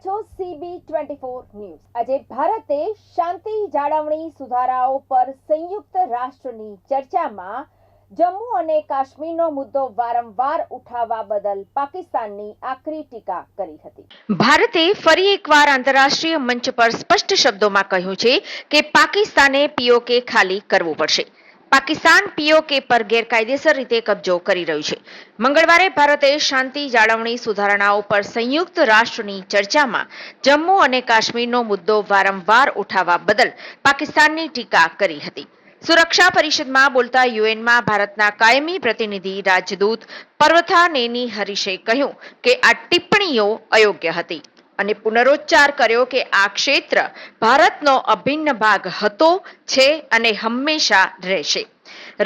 રહ્યા છો CB24 news. આજે ભારતે શાંતિ જાળવણી સુધારાઓ પર સંયુક્ત રાષ્ટ્રની ચર્ચામાં જમ્મુ અને કાશ્મીરનો મુદ્દો વારંવાર ઉઠાવવા બદલ પાકિસ્તાનની આકરી ટીકા કરી હતી। ભારતે ફરી એકવાર આંતરરાષ્ટ્રીય મંચ પર સ્પષ્ટ શબ્દોમાં કહ્યું છે કે પાકિસ્તાને POK ખાલી કરવું પડશે। પાકિસ્તાન POK પર ગેરકાયદેસર રીતે કબજો કરી રહ્યું છે। મંગળવારે ભારતે શાંતિ જાળવણી સુધારણાઓ પર સંયુક્ત રાષ્ટ્રની ચર્ચામાં જમ્મુ અને કાશ્મીરનો મુદ્દો વારંવાર ઉઠાવવા બદલ પાકિસ્તાનની ટીકા કરી હતી। સુરક્ષા પરિષદમાં બોલતા યુએનમાં ભારતના કાયમી પ્રતિનિધિ રાજદૂત પર્વથા નેની હરીશે કહ્યું કે આ ટિપ્પણીઓ અયોગ્ય હતી અને પુનરોચ્ચાર કર્યો કે આ ક્ષેત્ર ભારતનો અભિન્ન ભાગ હતો, છે અને હંમેશા રહેશે।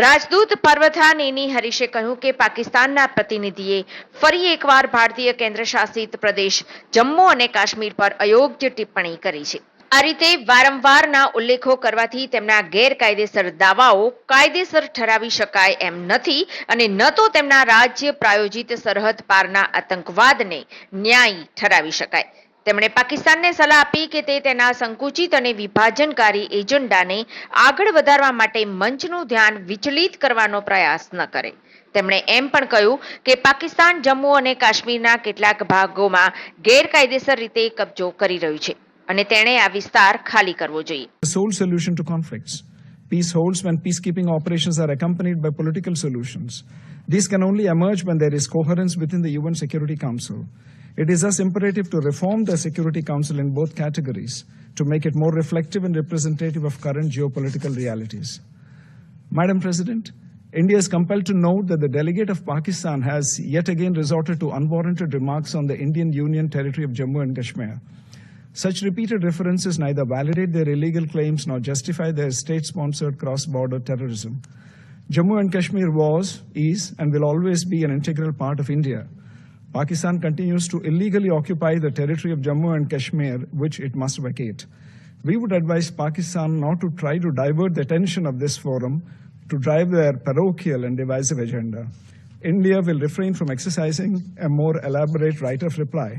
રાજદૂત પર્વથા નેની હરીશે કહ્યું કે પાકિસ્તાનના પ્રતિનિધિએ ફરી એકવાર ભારતીય કેન્દ્રશાસિત પ્રદેશ જમ્મુ અને કાશ્મીર પર અયોગ્ય ટિપ્પણી કરી છે। આ રીતે વારંવારના ઉલ્લેખો કરવાથી તેમના ગેરકાયદેસર દાવાઓ કાયદેસર ઠરાવી શકાય એમ નથી અને ન તો તેમના રાજ્ય પ્રાયોજિત સરહદ પારના આતંકવાદને ન્યાયી ઠરાવી શકાય। તેમણે પાકિસ્તાનને સલાહ આપી કે તે તેના સંકુચિત અને વિભાજનકારી એજન્ડાને આગળ વધારવા માટે મંચનું ધ્યાન વિચલિત કરવાનો પ્રયાસ ન કરે। તેમણે એમ પણ કહ્યું કે પાકિસ્તાન જમ્મુ અને કાશ્મીરના કેટલાક ભાગોમાં ગેરકાયદેસર રીતે કબજો કરી રહ્યું છે અને તેણે આ વિસ્તાર ખાલી કરવો જોઈએ। The sole solution to conflicts. Peace holds when peacekeeping operations are accompanied by political solutions. These can only emerge when there is coherence within the UN Security Council. It is thus imperative to reform the Security Council in both categories to make it more reflective and representative of current geopolitical realities. Madam President, India is compelled to note that the delegate of Pakistan has yet again resorted to unwarranted remarks on the Indian Union territory of Jammu and Kashmir. Such repeated references neither validate their illegal claims nor justify their state-sponsored cross-border terrorism. Jammu and Kashmir was, is, and will always be an integral part of India. Pakistan continues to illegally occupy the territory of Jammu and Kashmir, which it must vacate. We would advise Pakistan not to try to divert the attention of this forum to drive their parochial and divisive agenda. India will refrain from exercising a more elaborate right of reply.